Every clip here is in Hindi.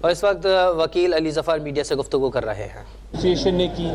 और इस वक्त वकील अली ज़फ़र मीडिया से गुफ्तगू कर रहे हैं। एसोसिएशन ने की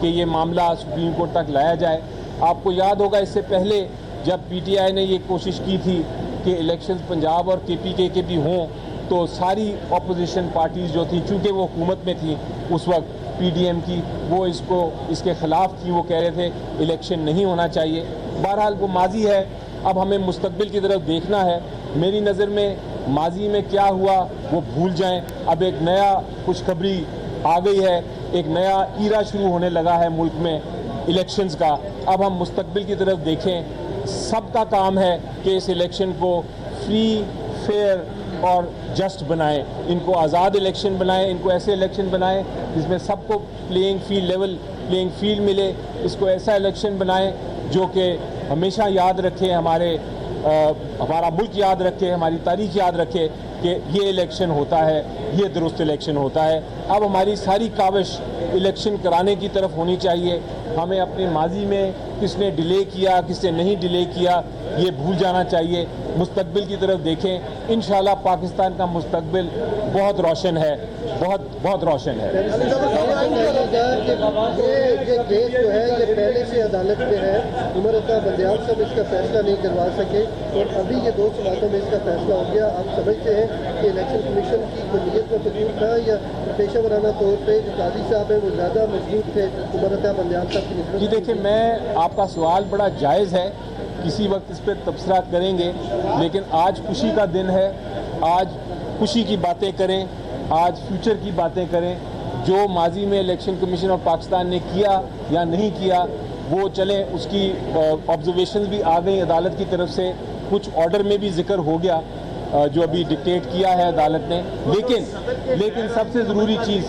कि ये मामला सुप्रीम कोर्ट तक लाया जाए। आपको याद होगा इससे पहले जब पीटीआई ने ये कोशिश की थी कि इलेक्शंस पंजाब और केपीके के भी हों, तो सारी अपोजिशन पार्टीज़ जो थी, चूँकि वो हुकूमत में थी उस वक्त पीडीएम की, वो इसके ख़िलाफ़ थी। वो कह रहे थे इलेक्शन नहीं होना चाहिए। बहरहाल वो माजी है, अब हमें मुस्तकबिल की तरफ देखना है। मेरी नज़र में माजी में क्या हुआ वो भूल जाएं। अब एक नया खुशखबरी आ गई है, एक नया ईरा शुरू होने लगा है मुल्क में इलेक्शंस का। अब हम मुस्तकबिल की तरफ देखें। सबका काम है कि इस इलेक्शन को फ्री, फेयर और जस्ट बनाएं, इनको आज़ाद इलेक्शन बनाएं, इनको ऐसे इलेक्शन बनाएं जिसमें सबको लेवल प्लेइंग फील्ड मिले। इसको ऐसा इलेक्शन बनाएं जो कि हमेशा याद रखे, हमारा मुल्क याद रखे, हमारी तारीख याद रखे कि ये इलेक्शन होता है, ये दुरुस्त इलेक्शन होता है। अब हमारी सारी काविश इलेक्शन कराने की तरफ होनी चाहिए। हमें अपने माजी में किसने डिले किया, किसने नहीं डिले किया, ये भूल जाना चाहिए। मुस्तकबिल की तरफ देखें। इंशाल्लाह पाकिस्तान का मुस्तकबिल बहुत रोशन है, बहुत रोशन है। ये केस जो है ये पहले से अदालत में है। उमर अता बंदियाल साहब इसका फैसला नहीं करवा सके और अभी ये 2 समातों में इसका फैसला हो गया। आप समझते हैं कि इलेक्शन कमीशन की कोई नीयत में कसूर था या पेशा वराना तौर पर जो काजी साहब हैं वो ज़्यादा मजबूत थे उमर अता बंदियाल साहब की निस्बत? जी देखिए, मैं आपका सवाल बड़ा जायज़ है, किसी वक्त इस पर तबसरा करेंगे, लेकिन आज खुशी का दिन है। आज खुशी की बातें करें, आज फ्यूचर की बातें करें। जो माजी में इलेक्शन कमीशन ऑफ पाकिस्तान ने किया या नहीं किया वो चलें, उसकी ऑब्जर्वेशन भी आ गई अदालत की तरफ से, कुछ ऑर्डर में भी जिक्र हो गया जो अभी डिक्टेट किया है अदालत ने। लेकिन सबसे ज़रूरी चीज़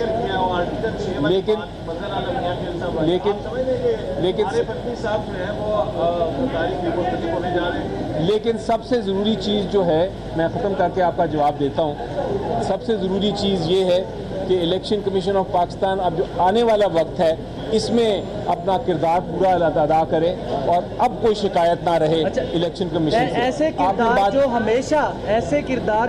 लेकिन सबसे ज़रूरी चीज़ जो है, मैं ख़त्म करके आपका जवाब देता हूँ। सबसे ज़रूरी चीज़ ये है कि इलेक्शन कमीशन ऑफ पाकिस्तान अब जो आने वाला वक्त है इसमें अपना किरदार पूरा अदा करे और अब कोई शिकायत ना रहे इलेक्शन कमीशन से। ऐसे किरदार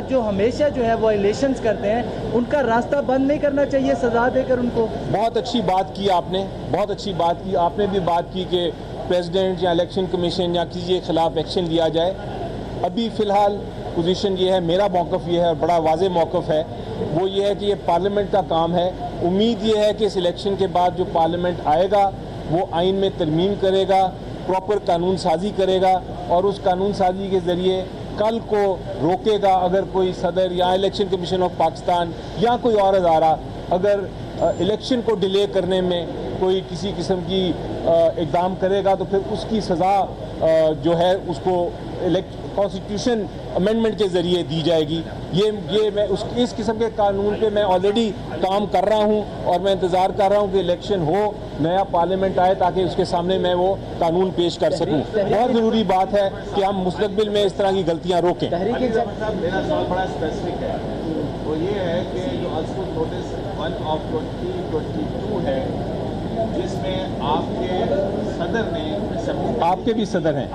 जो हमेशा जो है वो इलेक्शंस करते हैं, उनका रास्ता बंद नहीं करना चाहिए सजा देकर उनको। बहुत अच्छी बात की आपने, बहुत अच्छी बात की आपने भी बात की कि प्रेसिडेंट या इलेक्शन कमीशन या किसी के खिलाफ एक्शन लिया जाए। अभी फ़िलहाल पोजीशन ये है, मेरा मौक़िफ़ ये है और बड़ा वाज़ेह मौक़िफ़ है, वो ये है कि ये पार्लियामेंट का काम है। उम्मीद ये है कि इस इलेक्शन के बाद जो पार्लियामेंट आएगा वो आइन में तरमीम करेगा, प्रॉपर कानून साजी करेगा और उस कानून साजी के ज़रिए कल को रोकेगा अगर कोई सदर या इलेक्शन कमीशन ऑफ पाकिस्तान या कोई और अदारा अगर इलेक्शन को डिले करने में कोई किसी किस्म की इक़दाम करेगा तो फिर उसकी सज़ा जो है उसको कॉन्स्टिट्यूशन अमेंडमेंट के ज़रिए दी जाएगी। ये मैं इस किस्म के कानून पे मैं ऑलरेडी काम कर रहा हूँ और मैं इंतज़ार कर रहा हूँ कि इलेक्शन हो, नया पार्लियामेंट आए ताकि उसके सामने मैं वो कानून पेश कर सकूँ। बहुत ज़रूरी बात है कि हम मुस्तकबिल में इस तरह की गलतियाँ रोकें। मेरा सवाल बड़ा स्पेसिफिक है, वो ये है कि जो अल्सफुल नोटिस 1 of 2022 है जिसमें आपके सदर ने, आपके भी सदर हैं,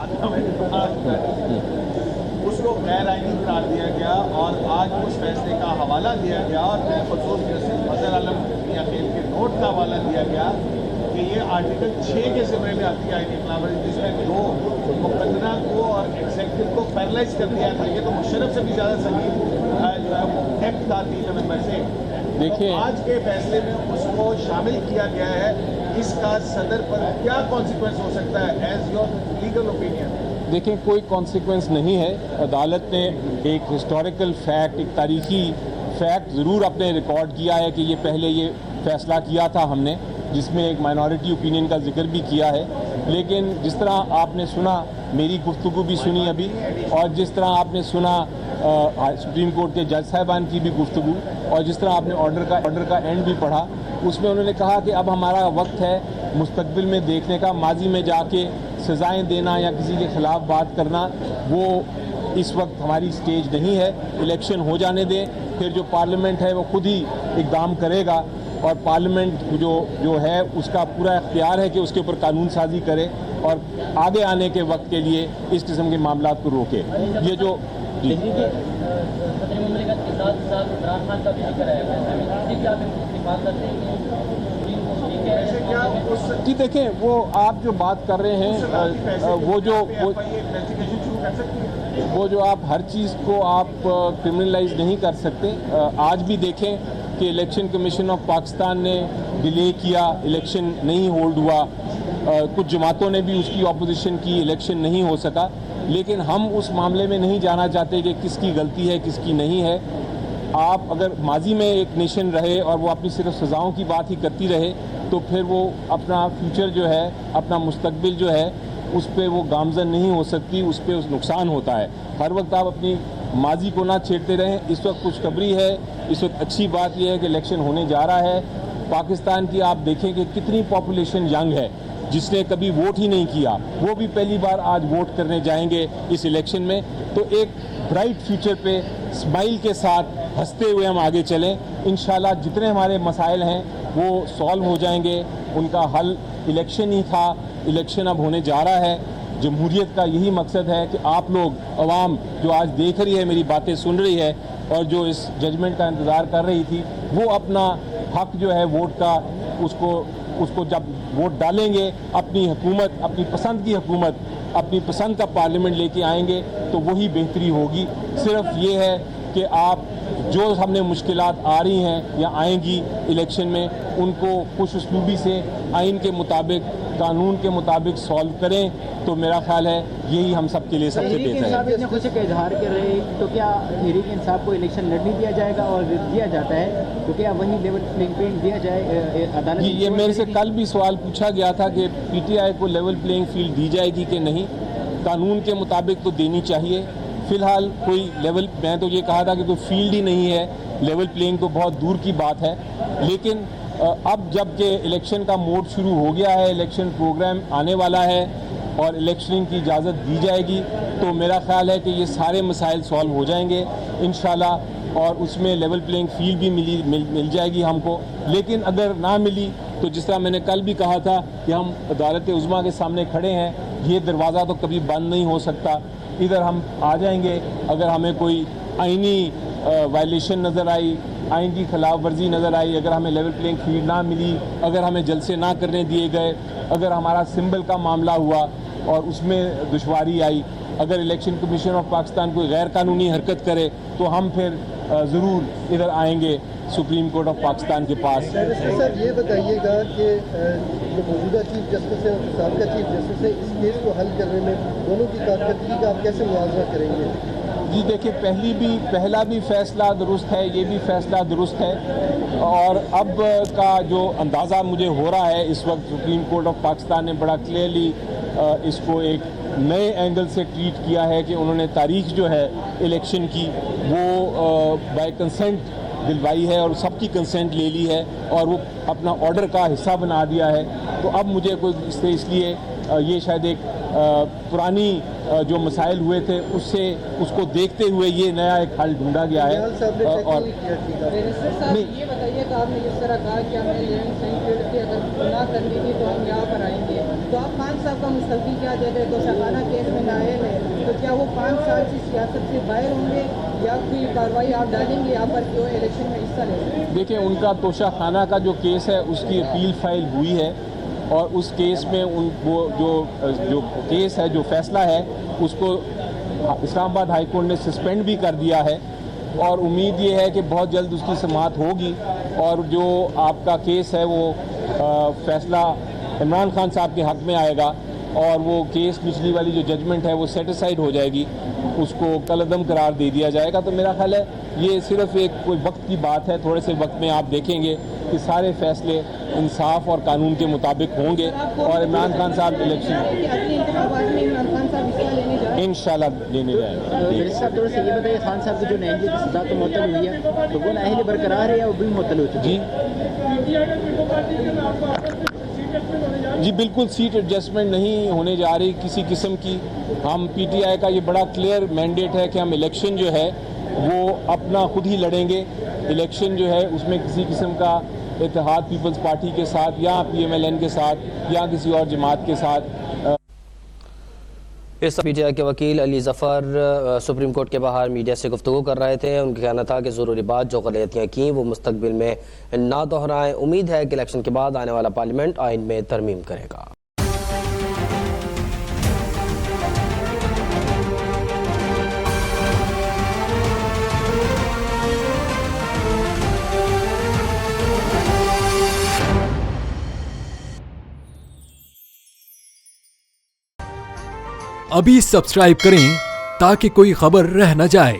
उसको गैर आईनी करार दिया गया और आज उस फैसले का हवाला दिया गया और फिर खसूस जस्टिस फजल आलम या खेल के नोट का हवाला दिया गया कि ये आर्टिकल 6 के ज़िम्मे में आती है आईनी खिलाफवर्जी, जिसमें 2 मुकदमा को और एग्जेक्टिव को पैरलाइज कर दिया था। ये तो मुशर्रफ से भी ज़्यादा संगीन जो है वो एक्ट था 3 नवंबर से। देखिए, आज के फैसले में उसको शामिल किया गया है। इसका सदर पर क्या कॉन्सिक्वेंस हो सकता है एज योर लीगल ओपिनियन? देखें, कोई कॉन्सिक्वेंस नहीं है। अदालत ने एक हिस्टोरिकल फैक्ट, एक तारीखी फैक्ट ज़रूर अपने रिकॉर्ड किया है कि ये पहले ये फैसला किया था हमने, जिसमें एक माइनॉरिटी ओपिनियन का जिक्र भी किया है। लेकिन जिस तरह आपने सुना, मेरी गुफ्तगू भी सुनी अभी, और जिस तरह आपने सुना सुप्रीम कोर्ट के जज साहिबान की भी गुफ्तगू, और जिस तरह आपने ऑर्डर का एंड भी पढ़ा, उसमें उन्होंने कहा कि अब हमारा वक्त है मुस्तकबिल में देखने का। माजी में जाके सज़ाएँ देना या किसी के ख़िलाफ़ बात करना वो इस वक्त हमारी स्टेज नहीं है। इलेक्शन हो जाने दें, फिर जो पार्लियामेंट है वो खुद ही इक़दाम करेगा और पार्लियामेंट जो है उसका पूरा इख्तियार है कि उसके ऊपर कानून साजी करे और आगे आने के वक्त के लिए इस किस्म के मामलात को रोके। ये जो साथ साथ इमरान खान का भी जिक्र है फैसले में, इसलिए क्या आप इस्तेमाल करते हैं ऐसे क्या उस जी देखें, वो आप जो बात कर रहे हैं वो जो आप हर चीज़ को आप क्रिमिनलाइज नहीं कर सकते। आज भी देखें कि इलेक्शन कमीशन ऑफ पाकिस्तान ने डिले किया, इलेक्शन नहीं होल्ड हुआ, कुछ जमातों ने भी उसकी ऑपोजिशन की, इलेक्शन नहीं हो सका। लेकिन हम उस मामले में नहीं जाना चाहते कि किसकी गलती है किसकी नहीं है। आप अगर माजी में एक नेशन रहे और वो अपनी सिर्फ सज़ाओं की बात ही करती रहे तो फिर वो अपना फ्यूचर जो है, अपना मुस्तकबिल जो है, उस पर वो गामजन नहीं हो सकती, उस पर उस नुकसान होता है। हर वक्त आप अपनी माजी को ना छेड़ते रहें। इस वक्त खुशखबरी है, इस वक्त अच्छी बात यह है कि इलेक्शन होने जा रहा है। पाकिस्तान की आप देखें कि कितनी पॉपुलेशन यंग है, जिसने कभी वोट ही नहीं किया, वो भी पहली बार आज वोट करने जाएंगे इस इलेक्शन में। तो एक ब्राइट फ्यूचर पे स्माइल के साथ हंसते हुए हम आगे चलें। इंशाल्लाह जितने हमारे मसाइल हैं वो सॉल्व हो जाएंगे। उनका हल इलेक्शन ही था, इलेक्शन अब होने जा रहा है। जमहूरियत का यही मकसद है कि आप लोग, अवाम जो आज देख रही है, मेरी बातें सुन रही है और जो इस जजमेंट का इंतज़ार कर रही थी, वो अपना हक जो है वोट का, उसको जब वोट डालेंगे, अपनी हुकूमत, अपनी पसंद की हुकूमत, अपनी पसंद का पार्लियामेंट लेके आएंगे तो वही बेहतरी होगी। सिर्फ ये है कि आप जो हमने मुश्किलात आ रही हैं या आएंगी इलेक्शन में, उनको खुश उसलूबी से आइन के मुताबिक, कानून के मुताबिक सॉल्व करें, तो मेरा ख्याल है यही हम सब के लिए सबसे बेहतर है। इतने खुशी का इजहार कर रहे हैं, तो क्या तहरीक इंसाफ को इलेक्शन लड़ने दिया जाएगा और दिया जाता है तो क्या वही लेवल प्लेइंग फील्ड दिया जाए अदालत? जी, ये मेरे से कल भी सवाल पूछा गया था कि पीटीआई को लेवल प्लेइंग फील्ड दी जाएगी कि नहीं। कानून के मुताबिक तो देनी चाहिए। फ़िलहाल कोई लेवल, मैं तो ये कहा था कि कोई फील्ड ही नहीं है, लेवल प्लेइंग तो बहुत दूर की बात है। लेकिन अब जब के इलेक्शन का मोड शुरू हो गया है, इलेक्शन प्रोग्राम आने वाला है और इलेक्शनिंग की इजाज़त दी जाएगी, तो मेरा ख्याल है कि ये सारे मसाइल सॉल्व हो जाएंगे इंशाल्लाह, और उसमें लेवल प्लेइंग फील्ड भी मिल जाएगी हमको। लेकिन अगर ना मिली तो जिस तरह मैंने कल भी कहा था कि हम अदालत उज़्मा के सामने खड़े हैं, ये दरवाज़ा तो कभी बंद नहीं हो सकता। इधर हम आ जाएंगे अगर हमें कोई आइनी वायलेशन नज़र आई, आइन की खिलाफ वर्जी नज़र आई, अगर हमें लेवल प्लेइंग फील्ड ना मिली, अगर हमें जलसे ना करने दिए गए, अगर हमारा सिंबल का मामला हुआ और उसमें दुश्वारी आई, अगर इलेक्शन कमीशन ऑफ पाकिस्तान कोई गैर कानूनी हरकत करे, तो हम फिर ज़रूर इधर आएंगे सुप्रीम कोर्ट ऑफ पाकिस्तान के पास। सर ये बताइएगा कि जो मौजूदा चीफ जस्टिस है और साबका चीफ जस्टिस है, इस केस को हल करने में दोनों की कारकर्दगी का आप कैसे मुआवजा करेंगे? जी देखिए, पहला भी फैसला दुरुस्त है, ये भी फैसला दुरुस्त है, और अब का जो अंदाज़ा मुझे हो रहा है इस वक्त, सुप्रीम कोर्ट ऑफ पाकिस्तान ने बड़ा क्लियरली इसको एक नए एंगल से ट्रीट किया है कि उन्होंने तारीख जो है इलेक्शन की वो बाय कंसेंट दिलवाई है और सबकी कंसेंट ले ली है और वो अपना ऑर्डर का हिस्सा बना दिया है। तो अब मुझे कोई इसलिए ये शायद एक पुरानी जो मसाइल हुए थे उसको देखते हुए ये नया एक हल ढूंढा गया है। और नहीं, ये बताइए कि आपने जिस तरह कहा कि हमने अगर ना कर ली थी तो हम यहाँ पर आएंगे, तो आप 5 साल का मुस्तकबिल क्या दे रहे? तो शाखाना केस में नायल है, तो क्या वो 5 साल की सियासत से बाहर होंगे या कोई कार्रवाई आप डालेंगे यहाँ पर कि वो इलेक्शन में हिस्सा लेंगे? देखिए, उनका तोशाखाना का जो केस है उसकी अपील फाइल हुई है और उस केस में वो जो केस है, जो फैसला है, उसको इस्लामाबाद हाई कोर्ट ने सस्पेंड भी कर दिया है और उम्मीद ये है कि बहुत जल्द उसकी समाअत होगी और जो आपका केस है वो फैसला इमरान खान साहब के हक़ में आएगा और वो केस पिछली वाली जो जजमेंट है वो सेटिसाइड हो जाएगी, उसको कलअदम करार दे दिया जाएगा। तो मेरा ख्याल है ये सिर्फ एक कोई वक्त की बात है, थोड़े से वक्त में आप देखेंगे कि सारे फैसले इंसाफ और कानून के मुताबिक होंगे और इमरान खान साहब इलेक्शन इंशाल्लाह लेने जाएंगे। साहब थोड़ा सा ये बताइए, खान साहब की जो नाअहली की सज़ा तो मुअत्तल हुई है, तो वो नाअहली बरकरार है या वो भी मुअत्तल हो चुकी है? जी बिल्कुल, सीट एडजस्टमेंट नहीं होने जा रही किसी किस्म की। हम पीटीआई का ये बड़ा क्लियर मैंडेट है कि हम इलेक्शन जो है वो अपना खुद ही लड़ेंगे। इलेक्शन जो है उसमें किसी किस्म का इत्तेहाद पीपल्स पार्टी के साथ या पीएमएलएन के साथ या किसी और जमात के साथ इस पीटीआई के वकील अली ज़फ़र सुप्रीम कोर्ट के बाहर मीडिया से गुफ्तगू कर रहे थे। उनका कहना था कि ज़रूरी बात जो गलतियाँ की वो मुस्तकबिल में ना दोहराएं। उम्मीद है कि इलेक्शन के बाद आने वाला पार्लियामेंट आइन में तरमीम करेगा। अभी सब्सक्राइब करें ताकि कोई खबर रह न जाए।